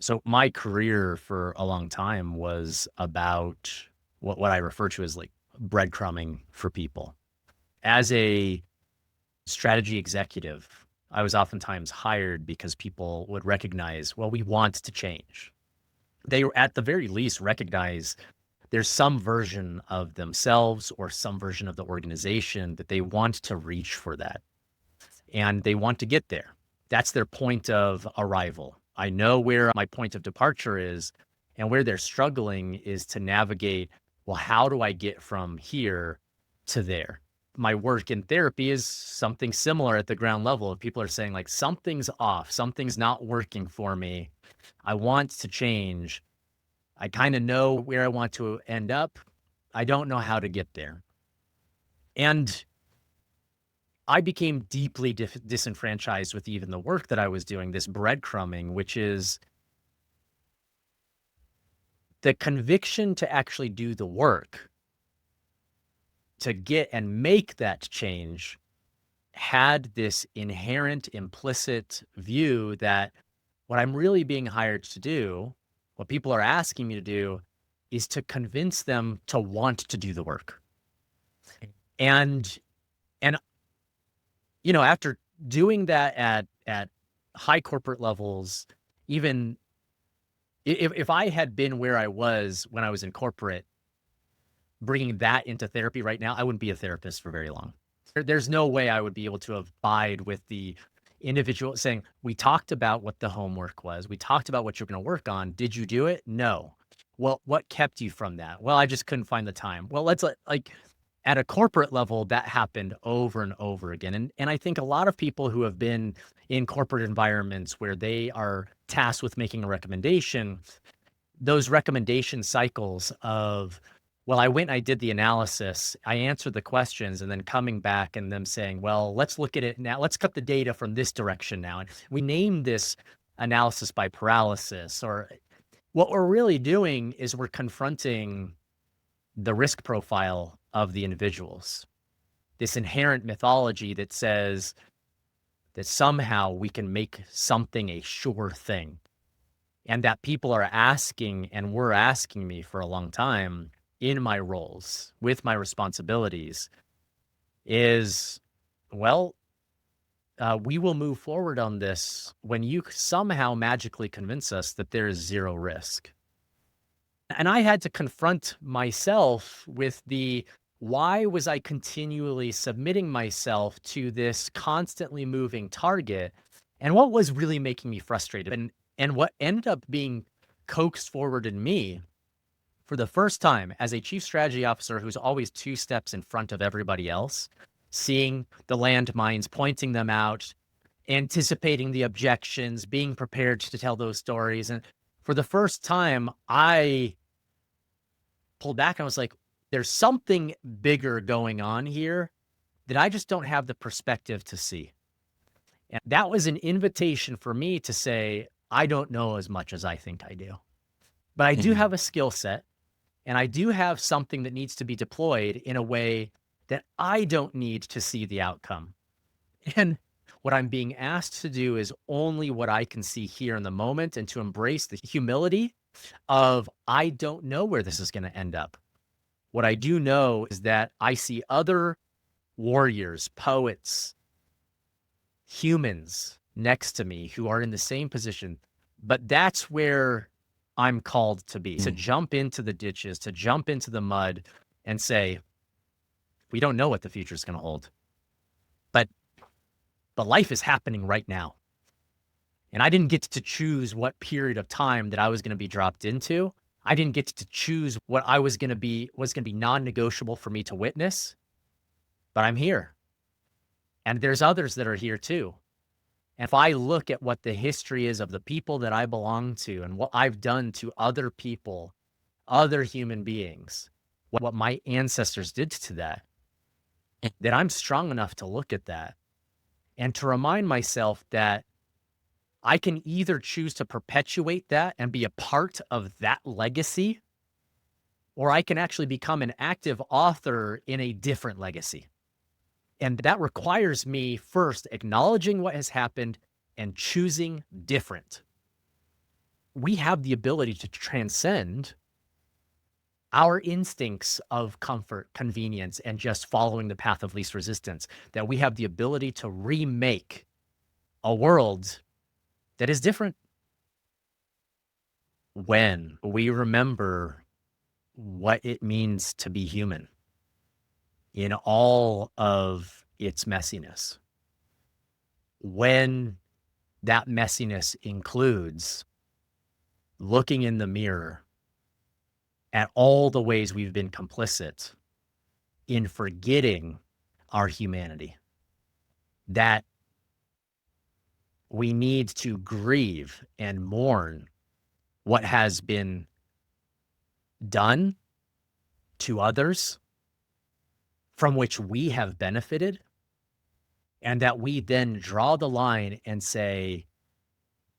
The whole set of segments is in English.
So my career for a long time was about what I refer to as like breadcrumbing for people. As a strategy executive, I was oftentimes hired because people would recognize, well, we want to change. They were at the very least recognize there's some version of themselves or some version of the organization that they want to reach for that and they want to get there. That's their point of arrival. I know where my point of departure is, and where they're struggling is to navigate, well, how do I get from here to there? My work in therapy is something similar at the ground level. If people are saying, like, something's off, something's not working for me, I want to change. I kind of know where I want to end up. I don't know how to get there. And I became deeply disenfranchised with even the work that I was doing, this breadcrumbing, which is the conviction to actually do the work to get and make that change had this inherent implicit view that what I'm really being hired to do, what people are asking me to do, is to convince them to want to do the work. And and after doing that at high corporate levels, even if I had been where I was when I was in corporate, bringing that into therapy right now, I wouldn't be a therapist for very long. There's no way I would be able to abide with the individual saying, "We talked about what the homework was. We talked about what you're gonna work on. Did you do it? No. Well, what kept you from that? Well, I just couldn't find the time." Well, let's like at a corporate level, that happened over and over again. And I think a lot of people who have been in corporate environments where they are tasked with making a recommendation, those recommendation cycles of, well, I went and I did the analysis, I answered the questions, and then coming back and them saying, well, let's look at it now. Let's cut the data from this direction now. And we named this analysis by paralysis. Or what we're really doing is we're confronting the risk profile of the individuals, this inherent mythology that says that somehow we can make something a sure thing. And that people are asking and were asking me for a long time in my roles with my responsibilities is, well, we will move forward on this when you somehow magically convince us that there is zero risk. And I had to confront myself with the why was I continually submitting myself to this constantly moving target? And what was really making me frustrated? And what ended up being coaxed forward in me for the first time as a chief strategy officer who's always two steps in front of everybody else, seeing the landmines, pointing them out, anticipating the objections, being prepared to tell those stories. And for the first time, I pulled back and I was like, there's something bigger going on here that I just don't have the perspective to see. And that was an invitation for me to say, I don't know as much as I think I do, but I do Mhm. have a skill set and I do have something that needs to be deployed in a way that I don't need to see the outcome. And what I'm being asked to do is only what I can see here in the moment and to embrace the humility of I don't know where this is going to end up. What I do know is that I see other warriors, poets, humans next to me who are in the same position. But that's where I'm called to be, to Mm. jump into the ditches, to jump into the mud and say, we don't know what the future is going to hold, but life is happening right now. And I didn't get to choose what period of time that I was going to be dropped into. I didn't get to choose what I was going to be non-negotiable for me to witness, but I'm here. And there's others that are here too. And if I look at what the history is of the people that I belong to and what I've done to other people, other human beings, what my ancestors did to that, that I'm strong enough to look at that and to remind myself that I can either choose to perpetuate that and be a part of that legacy, or I can actually become an active author in a different legacy. And that requires me first acknowledging what has happened and choosing different. we have the ability to transcend our instincts of comfort, convenience, and just following the path of least resistance, that we have the ability to remake a world that is different when we remember what it means to be human in all of its messiness. When that messiness includes looking in the mirror at all the ways we've been complicit in forgetting our humanity, that we need to grieve and mourn what has been done to others from which we have benefited, and that we then draw the line and say,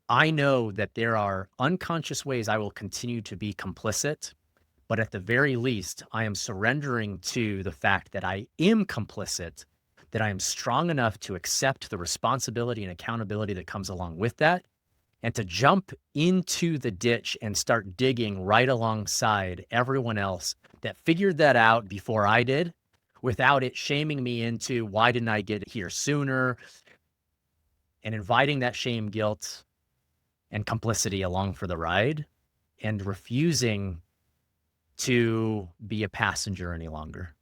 I know that there are unconscious ways I will continue to be complicit, but at the very least, I am surrendering to the fact that I am complicit, that I am strong enough to accept the responsibility and accountability that comes along with that, and to jump into the ditch and start digging right alongside everyone else that figured that out before I did, without it shaming me into why didn't I get here sooner, and inviting that shame, guilt, and complicity along for the ride, and refusing to be a passenger any longer.